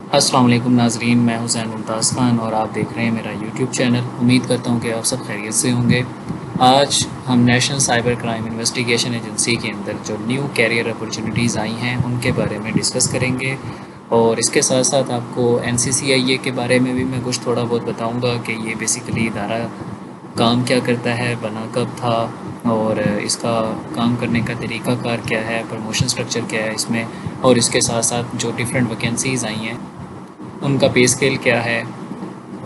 अस्सलाम वालेकुम नाज़रीन, मैं हुसैन मुमताज़ ख़ान और आप देख रहे हैं मेरा यूट्यूब चैनल। उम्मीद करता हूँ कि आप सब खैरियत से होंगे। आज हम national cyber crime investigation agency के अंदर जो न्यू कैरियर अपॉर्चुनिटीज़ आई हैं उनके बारे में डिस्कस करेंगे और इसके साथ साथ आपको एनसीसीआईए के बारे में भी मैं कुछ थोड़ा बहुत बताऊँगा कि ये बेसिकली इदारा काम क्या करता है, बना कब था और इसका काम करने का तरीक़ाकार क्या है, प्रमोशन स्ट्रक्चर क्या है इसमें, और इसके साथ साथ जो डिफरेंट वैकेंसीज़ आई हैं उनका पे स्केल क्या है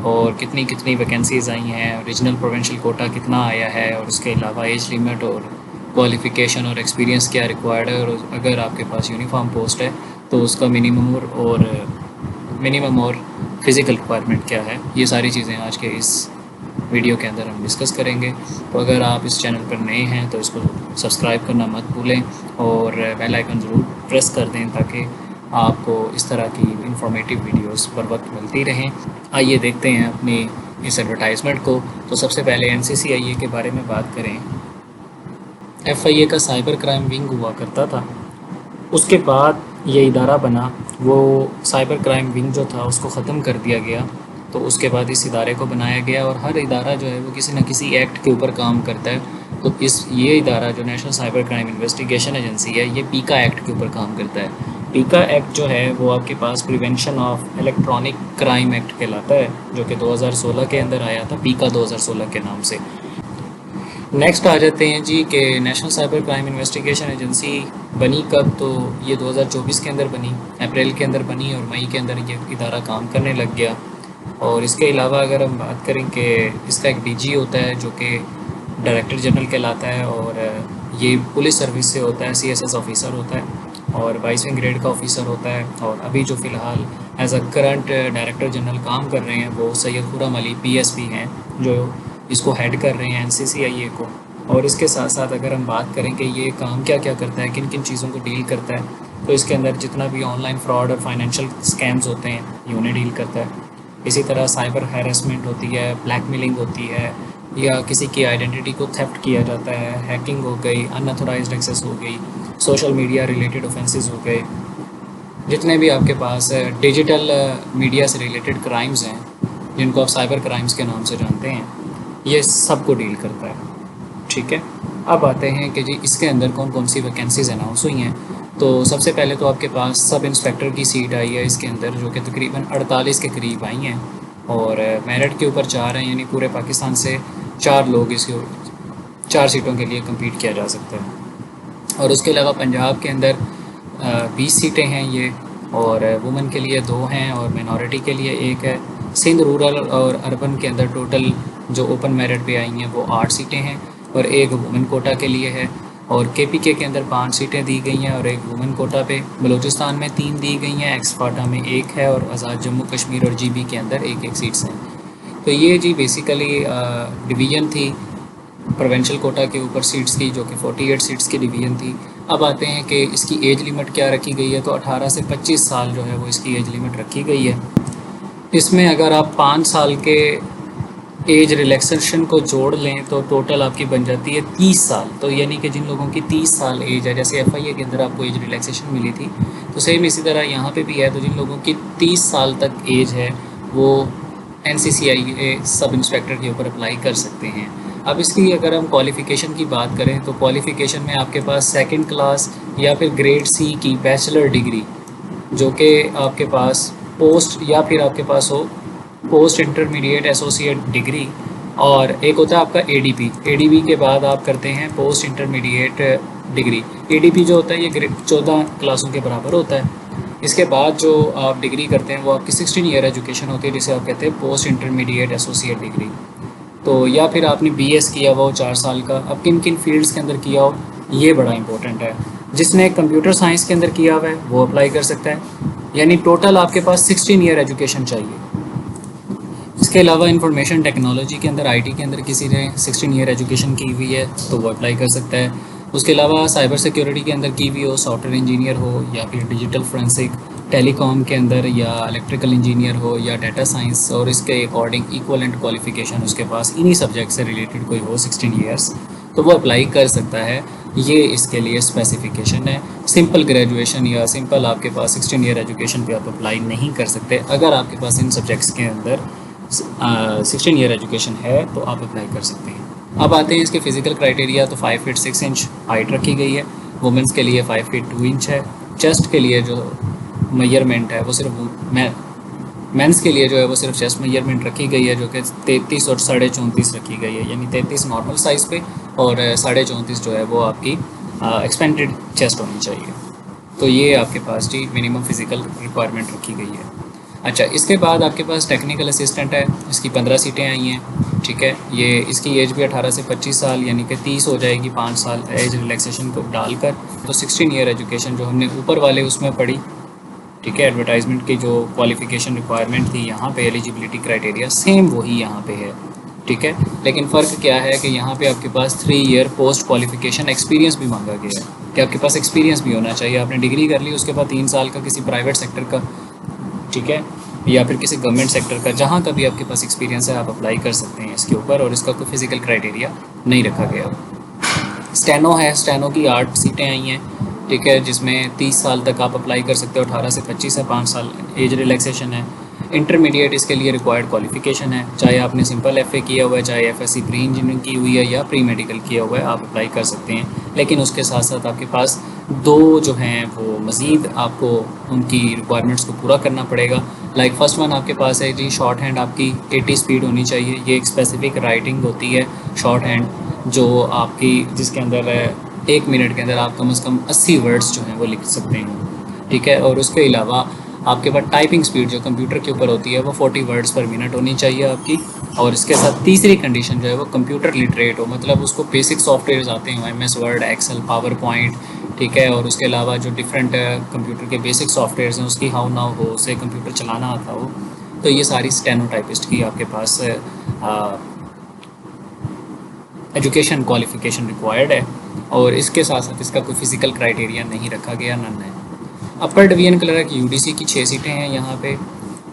और कितनी कितनी वैकेंसीज़ आई हैं, रीजनल प्रोविंशियल कोटा कितना आया है, और उसके अलावा एज लिमिट और क्वालिफ़िकेशन और एक्सपीरियंस क्या रिक्वायर्ड है, और अगर आपके पास यूनिफॉर्म पोस्ट है तो उसका मिनिमम और फिज़िकल रिक्वायरमेंट क्या है। ये सारी चीज़ें आज के इस वीडियो के अंदर हम डिस्कस करेंगे। तो अगर आप इस चैनल पर नए हैं तो इसको सब्सक्राइब करना मत भूलें और बेल आइकन ज़रूर प्रेस कर दें ताकि आपको इस तरह की इंफॉर्मेटिव वीडियोस पर वक्त मिलती रहें। आइए देखते हैं अपनी इस एडवर्टाइजमेंट को। तो सबसे पहले एनसीसीआईए के बारे में बात करें। एफआईए का साइबर क्राइम विंग हुआ करता था, उसके बाद ये इदारा बना। वो साइबर क्राइम विंग जो था उसको ख़त्म कर दिया गया, तो उसके बाद इस इदारे को बनाया गया और हर इदारा जो है वो किसी न किसी एक्ट के ऊपर काम करता है। तो ये इदारा जो national cyber crime investigation agency है, ये पीका एक्ट के ऊपर काम करता है। पीका एक्ट जो है वो आपके पास prevention of electronic crime act कहलाता है, जो कि 2016 के अंदर आया था, पीका 2016 के नाम से। नेक्स्ट आ जाते हैं जी कि national cyber crime investigation agency बनी कब। तो ये 2024 के अंदर बनी, अप्रैल के अंदर बनी और मई के अंदर ये इदारा काम करने लग गया। और इसके अलावा अगर हम बात करें कि इसका एक डीजी होता है जो कि डायरेक्टर जनरल कहलाता है, और ये पुलिस सर्विस से होता है, सीएसएस ऑफिसर होता है और 22वें ग्रेड का ऑफिसर होता है। और अभी जो फ़िलहाल as a current director general काम कर रहे हैं वो सैयद खुर्रम अली पीएसपी हैं, जो इसको हेड कर रहे हैं एनसीसीआईए को। और इसके साथ साथ अगर हम बात करें कि ये काम क्या क्या करता है, किन किन चीज़ों को डील करता है, तो इसके अंदर जितना भी ऑनलाइन फ्रॉड और फाइनेंशियल स्कैम्स होते हैं ये उन्हें डील करता है। इसी तरह साइबर हैरेसमेंट होती है, ब्लैकमेलिंग होती है, या किसी की आइडेंटिटी को थेफ्ट किया जाता है, हैकिंग हो गई, अनऑथोराइज्ड एक्सेस हो गई, सोशल मीडिया रिलेटेड ऑफेंसेस हो गए, जितने भी आपके पास डिजिटल मीडिया से रिलेटेड क्राइम्स हैं जिनको आप साइबर क्राइम्स के नाम से जानते हैं, ये सब को डील करता है। ठीक है, अब आते हैं कि जी इसके अंदर कौन कौन सी वैकेंसीज़ अनाउंस हुई हैं। तो सबसे पहले तो आपके पास सब इंस्पेक्टर की सीट आई है इसके अंदर, जो कि तकरीबन 48 के करीब आई हैं और मेरिट के ऊपर 4 हैं, यानी पूरे पाकिस्तान से 4 लोग इस 4 सीटों के लिए कम्पीट किया जा सकता है। और उसके अलावा पंजाब के अंदर 20 सीटें हैं ये, और वुमेन के लिए 2 हैं और मिनॉरिटी के लिए 1 है। सिंध रूरल और अर्बन के अंदर टोटल जो ओपन मेरिट पे आई हैं वो 8 सीटें हैं और 1 वुमेन कोटा के लिए है। और केपीके के अंदर 5 सीटें दी गई हैं और 1 वुमेन कोटा पे। बलूचिस्तान में 3 दी गई हैं, एक्सफाटा में 1 है और आज़ाद जम्मू कश्मीर और जीबी के अंदर 1-1 सीट्स हैं। तो ये जी बेसिकली डिवीज़न थी प्रोविंशियल कोटा के ऊपर सीट्स की, जो कि 48 सीट्स की डिवीज़न थी। अब आते हैं कि इसकी एज लिमिट क्या रखी गई है। तो 18 से 25 साल जो है वो इसकी एज लिमिट रखी गई है। इसमें अगर आप 5 साल के एज रिलैक्सेशन को जोड़ लें तो टोटल आपकी बन जाती है 30 साल। तो यानी कि जिन लोगों की 30 साल एज है, जैसे एफआईए के अंदर आपको एज रिलैक्सेशन मिली थी, तो सेम इसी तरह यहाँ पे भी है। तो जिन लोगों की 30 साल तक एज है वो एनसीसीआईए सब इंस्पेक्टर के ऊपर अप्लाई कर सकते हैं। अब इसकी अगर हम क्वालिफ़िकेशन की बात करें तो क्वालिफ़िकेशन में आपके पास सेकंड क्लास या फिर ग्रेड सी की बैचलर डिग्री, जो कि आपके पास पोस्ट या फिर आपके पास हो पोस्ट इंटरमीडिएट एसोसिएट डिग्री, और एक होता है आपका एडीपी। एडीपी के बाद आप करते हैं पोस्ट इंटरमीडिएट डिग्री। एडीपी जो होता है ये 14 क्लासों के बराबर होता है। इसके बाद जो आप डिग्री करते हैं वो आपकी 16 ईयर एजुकेशन होती है, जिसे आप कहते हैं पोस्ट इंटरमीडिएट एसोसिएट डिग्री। तो या फिर आपने बीएस किया हुआ हो 4 साल का। अब किन किन फील्ड्स के अंदर किया हो ये बड़ा इंपॉर्टेंट है। जिसने कंप्यूटर साइंस के अंदर किया हुआ है वो अप्लाई कर सकता है, यानी टोटल आपके पास 16 ईयर एजुकेशन चाहिए। इसके अलावा इंफॉर्मेशन टेक्नोलॉजी के अंदर, आईटी के अंदर किसी ने 16 ईयर एजुकेशन की हुई है तो वो अप्लाई कर सकता है। उसके अलावा साइबर सिक्योरिटी के अंदर की हुई हो, सॉफ्टवेयर इंजीनियर हो, या फिर डिजिटल फोरेंसिक, टेलीकॉम के अंदर, या इलेक्ट्रिकल इंजीनियर हो, या डाटा साइंस, और इसके अकॉर्डिंग इक्वलेंट क्वालिफिकेशन उसके पास इन्हीं सब्जेक्ट से रिलेटेड कोई हो 16 ईयर्स, तो वो अप्लाई कर सकता है। ये इसके लिए स्पेसिफिकेशन है। सिंपल ग्रेजुएशन या सिंपल आपके पास 16 ईयर एजुकेशन पे आप अप्लाई नहीं कर सकते। अगर आपके पास इन सब्जेक्ट्स के अंदर 16 ईयर एजुकेशन है तो आप अप्लाई कर सकते हैं। अब आते हैं इसके फिजिकल क्राइटेरिया। तो 5 फीट 6 इंच हाइट रखी गई है। वुमेंस के लिए 5 फीट 2 इंच है। चेस्ट के लिए जो मेजरमेंट है वो सिर्फ मेंस के लिए जो है वो सिर्फ चेस्ट मेजरमेंट रखी गई है, जो कि 33 और 34.5 रखी गई है, यानी 33 नॉर्मल साइज़ पे और 34.5 जो है वो आपकी एक्सपेंडेड चेस्ट होनी चाहिए। तो ये आपके पास जी मिनिमम फिज़िकल रिक्वायरमेंट रखी गई है। अच्छा, इसके बाद आपके पास टेक्निकल असिस्टेंट है। इसकी 15 सीटें आई हैं, ठीक है। ये इसकी एज भी 18 से 25 साल यानी कि 30 हो जाएगी 5 साल एज रिलैक्सेशन को डालकर। तो 16 ईयर एजुकेशन जो हमने ऊपर वाले उसमें पढ़ी, ठीक है, एडवर्टाइजमेंट की जो क्वालिफ़िकेशन रिक्वायरमेंट थी यहाँ पे एलिजिबिलिटी क्राइटेरिया सेम वही यहाँ पे है, ठीक है। लेकिन फ़र्क क्या है कि यहाँ पे आपके पास 3 ईयर पोस्ट क्वालिफ़िकेशन एक्सपीरियंस भी मांगा गया है कि आपके पास एक्सपीरियंस भी होना चाहिए। आपने डिग्री कर ली, उसके बाद 3 साल का किसी प्राइवेट सेक्टर का, ठीक है, या फिर किसी गवर्नमेंट सेक्टर का, जहाँ का भी आपके पास एक्सपीरियंस है आप अप्लाई कर सकते हैं इसके ऊपर, और इसका कोई फिज़िकल क्राइटेरिया नहीं रखा गया। स्टेनो है, स्टेनो की 8 सीटें आई हैं, ठीक है, जिसमें 30 साल तक आप अप्लाई कर सकते हो। 18 से 25 है, 5 साल एज रिलैक्सेशन है। इंटरमीडिएट इसके लिए रिक्वायर्ड क्वालिफ़िकेशन है, चाहे आपने सिंपल एफए किया हुआ है, चाहे एफएससी प्री इंजीनियरिंग की हुई है या प्री मेडिकल किया हुआ है, आप अप्लाई कर सकते हैं। लेकिन उसके साथ साथ आपके पास 2 जो हैं वो मज़ीद आपको उनकी रिक्वायरमेंट्स को पूरा करना पड़ेगा। लाइक फर्स्ट वन आपके पास है जी, शॉर्ट हैंड आपकी 80 स्पीड होनी चाहिए। ये एक स्पेसिफिक राइटिंग होती है शॉर्ट हैंड, जो आपकी जिसके अंदर 1 मिनट के अंदर आप कम से कम 80 वर्ड्स जो हैं वो लिख सकते हैं, ठीक है। और उसके अलावा आपके पास टाइपिंग स्पीड जो कंप्यूटर के ऊपर होती है वो 40 वर्ड्स पर मिनट होनी चाहिए आपकी। और इसके साथ तीसरी कंडीशन जो है वो कंप्यूटर लिटरेट हो, मतलब उसको बेसिक सॉफ्टवेयर्स आते हैं, MS Word, Excel, PowerPoint, ठीक है। और उसके अलावा जो डिफरेंट कंप्यूटर के बेसिक सॉफ्टवेयर्स हैं उसकी हाउ नाउ हो, उसे कंप्यूटर चलाना आता हो। तो ये सारी स्टेनोटाइपिस्ट की आपके पास एजुकेशन क्वालिफ़िकेशन रिक्वायर्ड है। और इसके साथ साथ इसका कोई फिज़िकल क्राइटेरिया नहीं रखा गया, नन है। अपर डिवीजन क्लर्क UDC की 6 सीटें हैं यहाँ पे।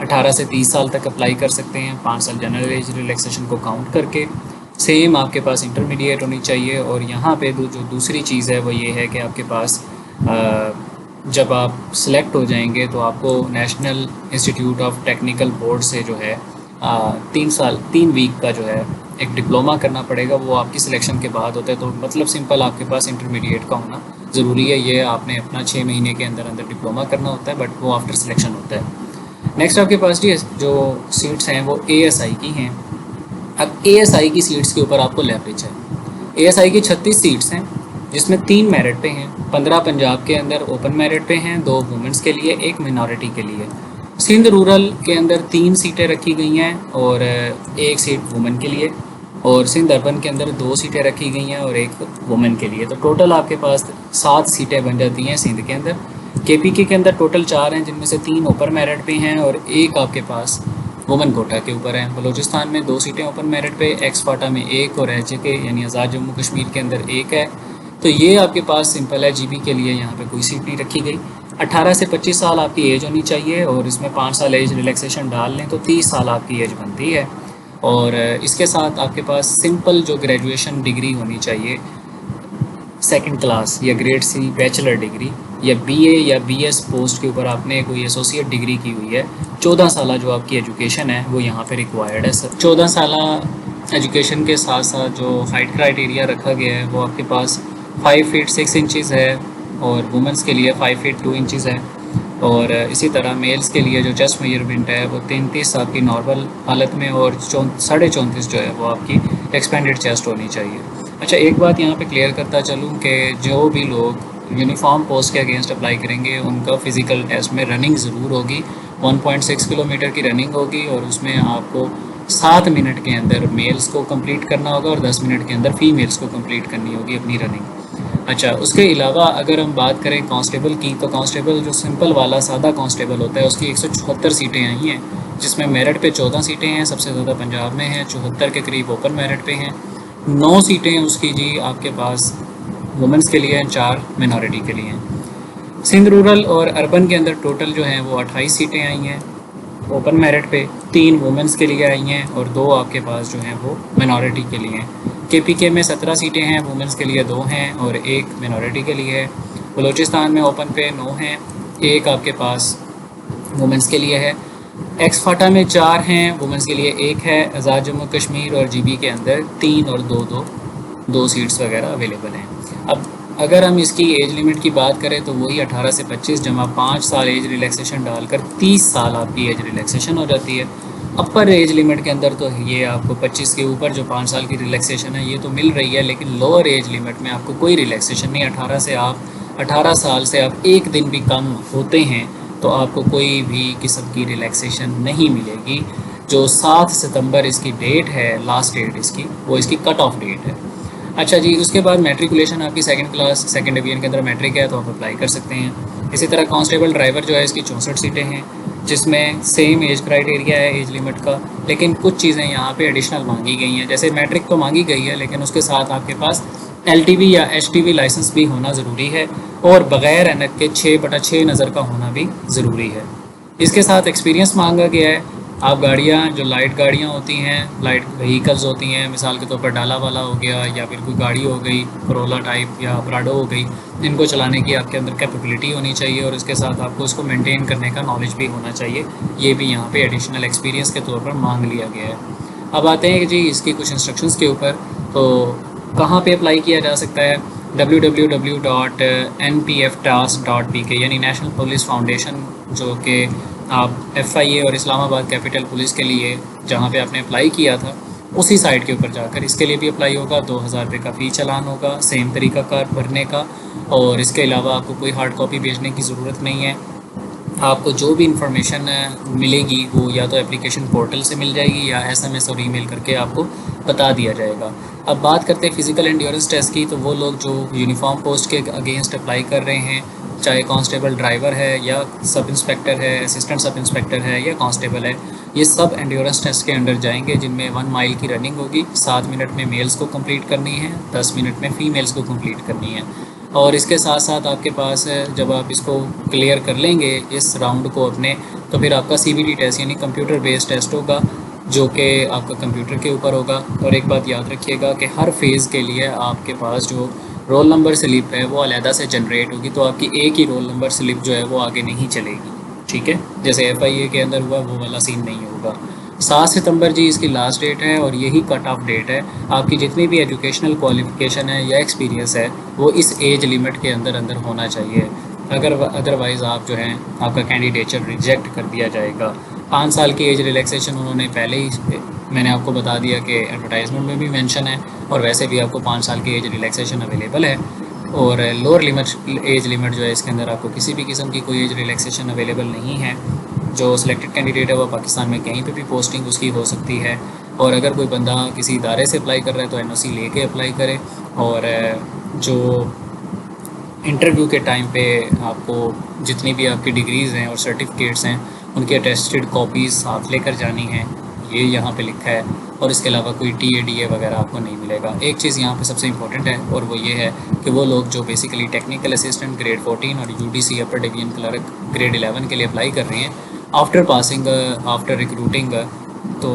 18 से 30 साल तक अप्लाई कर सकते हैं, 5 साल जनरल एज रिलैक्सेशन को काउंट करके। सेम आपके पास इंटरमीडिएट होनी चाहिए। और यहाँ पे जो दूसरी चीज़ है वो ये है कि आपके पास जब आप सिलेक्ट हो जाएंगे तो आपको national institute of technical board से जो है 3 वीक का जो है एक डिप्लोमा करना पड़ेगा। वो आपकी सिलेक्शन के बाद होता है। तो मतलब सिंपल आपके पास इंटरमीडिएट का होना ज़रूरी है। ये आपने अपना 6 महीने के अंदर अंदर डिप्लोमा करना होता है, बट वो आफ्टर सिलेक्शन होता है। नेक्स्ट आपके पास जो सीट्स हैं वो ASI की हैं। अब ASI की सीट्स के ऊपर आपको लेवरेज है। ASI की 36 सीट्स हैं, जिसमें 3 मेरिट पे हैं, 15 पंजाब के अंदर ओपन मेरिट पे हैं, 2 वुमेंस के लिए, 1 मिनॉरिटी के लिए। सिंध रूरल के अंदर 3 सीटें रखी गई हैं और 1 सीट वुमेन के लिए। और सिंध अर्बन के अंदर 2 सीटें रखी गई हैं और 1 वुमेन के लिए। तो टोटल आपके पास 7 सीटें बन जाती हैं सिंध के अंदर। KPK के अंदर टोटल 4 हैं, जिनमें से 3 ओपन मेरिट पे हैं और 1 आपके पास वुमेन कोटा के ऊपर है। बलूचिस्तान में 2 सीटें ओपन मेरिट पे, एक्स-फाटा में 1 और HJK यानी आज़ाद जम्मू कश्मीर के अंदर 1 है। तो ये आपके पास सिंपल है। GB के लिए यहाँ पे कोई सीट नहीं रखी गई। 18 से 25 साल आपकी एज होनी चाहिए और इसमें 5 साल एज रिलैक्सेशन डाल लें तो 30 साल आपकी एज बनती है। और इसके साथ आपके पास सिंपल जो ग्रेजुएशन डिग्री होनी चाहिए, 2nd क्लास या ग्रेड C बैचलर डिग्री, या BA या BS पोस्ट के ऊपर आपने कोई एसोसिएट डिग्री की हुई है। 14 साल जो आपकी एजुकेशन है वो यहाँ पे रिक्वायर्ड है सर। 14 साल एजुकेशन के साथ साथ जो हाइट क्राइटेरिया रखा गया है वो आपके पास 5 फीट 6 इंचज़ है और वुमेंस के लिए 5 फीट 2 इंचज़ है। और इसी तरह मेल्स के लिए जो चेस्ट मेजरमेंट है वो 33 आपकी नॉर्मल हालत में और 34.5 जो है वो आपकी एक्सपेंडेड चेस्ट होनी चाहिए। अच्छा, एक बात यहाँ पे क्लियर करता चलूँ कि जो भी लोग यूनिफॉर्म पोस्ट के अगेंस्ट अप्लाई करेंगे उनका फ़िज़िकल टेस्ट में रनिंग ज़रूर होगी। 1.6 किलोमीटर की रनिंग होगी और उसमें आपको 7 मिनट के अंदर मेल्स को कंप्लीट करना होगा और 10 मिनट के अंदर फीमेल्स को कंप्लीट करनी होगी अपनी रनिंग। अच्छा, उसके अलावा अगर हम बात करें कांस्टेबल की, तो कांस्टेबल जो सिंपल वाला सादा कांस्टेबल होता है उसकी 174 सीटें आई हैं, जिसमें मेरिट पे 14 सीटें हैं, सबसे ज़्यादा पंजाब में हैं, 74 के करीब ओपन मेरिट पे हैं। 9 सीटें उसकी जी आपके पास वुमेंस के लिए हैं, 4 मिनॉरिटी के लिए हैं। सिंध रूरल और अर्बन के अंदर टोटल जो हैं वो 28 सीटें आई हैं ओपन मेरिट पे, 3 वुमेंस के लिए आई हैं और 2 आपके पास जो हैं वो मिनॉरिटी के लिए हैं। KPK में 17 सीटें हैं, वुमेंस के लिए 2 हैं और 1 मिनॉरिटी के लिए है। बलूचिस्तान में ओपन पे 9 हैं, 1 आपके पास वुमेंस के लिए है। एक्स फाटा में 4 हैं, वुमेंस के लिए 1 है। आज़ाद जम्मू कश्मीर और GB के अंदर 3 और 2 सीट्स वगैरह अवेलेबल हैं। अब अगर हम इसकी एज लिमिट की बात करें तो वही 18 से 25 जमा 5 साल एज रिलैक्सेशन डालकर 30 साल आपकी एज रिलैक्सेशन हो जाती है। अपर एज लिमिट के अंदर तो ये आपको 25 के ऊपर जो 5 साल की रिलैक्सेशन है ये तो मिल रही है, लेकिन लोअर एज लिमिट में आपको कोई रिलैक्सेशन नहीं। 18 साल से आप एक दिन भी कम होते हैं तो आपको कोई भी किस्म की रिलैक्सेशन नहीं मिलेगी। जो 7 सितंबर इसकी डेट है, लास्ट डेट इसकी, वो इसकी कट ऑफ डेट है। अच्छा जी, उसके बाद मैट्रिकुलेशन आपकी सेकंड क्लास सेकंड डिवीजन के अंदर मैट्रिक है तो आप अप्लाई कर सकते हैं। इसी तरह कांस्टेबल ड्राइवर जो है इसकी 64 सीटें हैं, जिसमें सेम एज क्राइटेरिया है एज लिमिट का, लेकिन कुछ चीज़ें यहाँ पे एडिशनल मांगी गई हैं। जैसे मैट्रिक तो मांगी गई है, लेकिन उसके साथ आपके पास LTV या HTV लाइसेंस भी होना ज़रूरी है और बग़ैर ऐनक के 6/6 नज़र का होना भी ज़रूरी है। इसके साथ एक्सपीरियंस मांगा गया है। आप गाड़ियाँ जो लाइट गाड़ियाँ होती हैं, लाइट व्हीकल्स होती हैं, मिसाल के तौर पर डाला वाला हो गया या फिर कोई गाड़ी हो गई करोला टाइप या प्राडो हो गई, इनको चलाने की आपके अंदर कैपेबिलिटी होनी चाहिए और इसके साथ आपको उसको मेंटेन करने का नॉलेज भी होना चाहिए। ये भी यहाँ पे एडिशनल एक्सपीरियंस के तौर पर मांग लिया गया है। अब आते हैं कि जी इसकी कुछ इंस्ट्रक्शंस के ऊपर, तो कहाँ पे अप्लाई किया जा सकता है। www.npftask.pk यानी नेशनल पुलिस फाउंडेशन, जो कि आप FIA और इस्लामाबाद कैपिटल पुलिस के लिए जहाँ पे आपने अप्लाई किया था उसी साइट के ऊपर जाकर इसके लिए भी अप्लाई होगा। 2000 रुपये का फ़ी चालान होगा, सेम तरीका कार भरने का। और इसके अलावा आपको कोई हार्ड कॉपी भेजने की ज़रूरत नहीं है। आपको जो भी इंफॉर्मेशन मिलेगी वो या तो एप्लीकेशन पोर्टल से मिल जाएगी या SMS और ईमेल करके आपको बता दिया जाएगा। अब बात करते हैं फ़िज़िकल एंड्योरेंस टेस्ट की, तो वो लोग जो यूनिफॉर्म पोस्ट के अगेंस्ट अप्लाई कर रहे हैं, चाहे कांस्टेबल ड्राइवर है या सब इंस्पेक्टर है, असिस्टेंट सब इंस्पेक्टर है या कांस्टेबल है, ये सब एंड्योरेंस टेस्ट के अंडर जाएंगे, जिनमें 1 माइल की रनिंग होगी, 7 मिनट में मेल्स को कंप्लीट करनी है, 10 मिनट में फ़ीमेल्स को कंप्लीट करनी है। और इसके साथ साथ आपके पास जब आप इसको क्लियर कर लेंगे इस राउंड को अपने, तो फिर आपका CBT टेस्ट यानी कंप्यूटर बेस्ड टेस्ट होगा, जो कि आपका कंप्यूटर के ऊपर होगा। और एक बात याद रखिएगा कि हर फेज़ के लिए आपके पास जो रोल नंबर स्लिप है वो अलहदा से जनरेट होगी, तो आपकी एक ही रोल नंबर स्लिप जो है वो आगे नहीं चलेगी, ठीक है। जैसे FIA के अंदर हुआ वो वाला सीन नहीं होगा। 7 सितंबर जी इसकी लास्ट डेट है और यही कट ऑफ डेट है। आपकी जितनी भी एजुकेशनल क्वालिफ़िकेशन है या एक्सपीरियंस है वो इस एज लिमिट के अंदर होना चाहिए। अगर अदरवाइज़ आप जो हैं आपका कैंडिडेचर रिजेक्ट कर दिया जाएगा। 5 साल की एज रिलैक्सेशन उन्होंने पहले ही, मैंने आपको बता दिया कि एडवर्टाइजमेंट में भी मेंशन है, और वैसे भी आपको 5 साल की एज रिलैक्सेशन अवेलेबल है। और लोअर लिमिट एज लिमिट जो है इसके अंदर आपको किसी भी किस्म की कोई एज रिलैक्सेशन अवेलेबल नहीं है। जो सिलेक्टेड कैंडिडेट है वो पाकिस्तान में कहीं पे भी पोस्टिंग उसकी हो सकती है। और अगर कोई बंदा किसी इदारे से अप्लाई कर रहा है तो NOC लेके अप्लाई करे। और जो इंटरव्यू के टाइम पे आपको जितनी भी आपकी डिग्रीज़ हैं और सर्टिफिकेट्स हैं उनकी अटेस्टेड कॉपीज़ साथ लेकर जानी है, ये यहाँ पे लिखा है। और इसके अलावा कोई TADA वगैरह आपको नहीं मिलेगा। एक चीज़ यहाँ पे सबसे इंपॉर्टेंट है और वो ये है कि वो लोग जो बेसिकली टेक्निकल असिस्टेंट ग्रेड 14 और UDC upper division clerk grade 11 के लिए अप्लाई कर रहे हैं, आफ्टर पासिंग आफ्टर रिक्रूटिंग, तो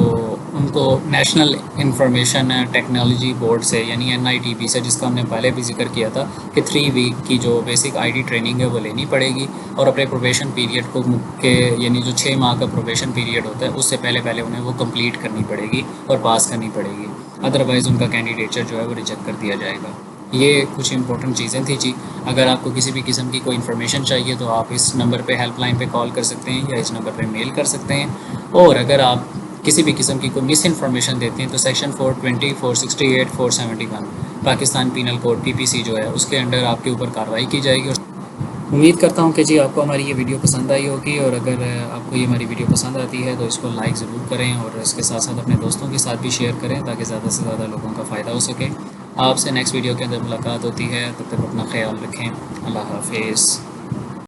उनको नेशनल इंफॉर्मेशन टेक्नोलॉजी बोर्ड से यानी NITB से, जिसका हमने पहले भी जिक्र किया था कि 3 वीक की जो बेसिक ID ट्रेनिंग है वो लेनी पड़ेगी। और अपने प्रोबेशन पीरियड को के यानी जो 6 माह का प्रोबेशन पीरियड होता है उससे पहले उन्हें वो कंप्लीट करनी पड़ेगी और पास करनी पड़ेगी, अदरवाइज़ उनका कैंडिडेचर जो है वो रिजेक्ट कर दिया जाएगा। ये कुछ इंपॉर्टेंट चीज़ें थी जी। अगर आपको किसी भी किस्म की कोई इन्फॉर्मेशन चाहिए तो आप इस नंबर पे हेल्पलाइन पे कॉल कर सकते हैं या इस नंबर पे मेल कर सकते हैं। और अगर आप किसी भी किस्म की कोई मिस इन्फॉर्मेशन देते हैं तो section 420, 468, 471 Pakistan penal code PPC जो है उसके अंडर आपके ऊपर कार्रवाई की जाएगी। उम्मीद करता हूँ कि जी आपको हमारी ये वीडियो पसंद आई होगी, और अगर आपको ये हमारी वीडियो पसंद आती है तो इसको लाइक ज़रूर करें और इसके साथ साथ अपने दोस्तों के साथ भी शेयर करें ताकि ज़्यादा से ज़्यादा लोगों का फ़ायदा हो सके। आपसे नेक्स्ट वीडियो के अंदर मुलाकात होती है, तब तक अपना ख्याल रखें। अल्लाह हाफिज़।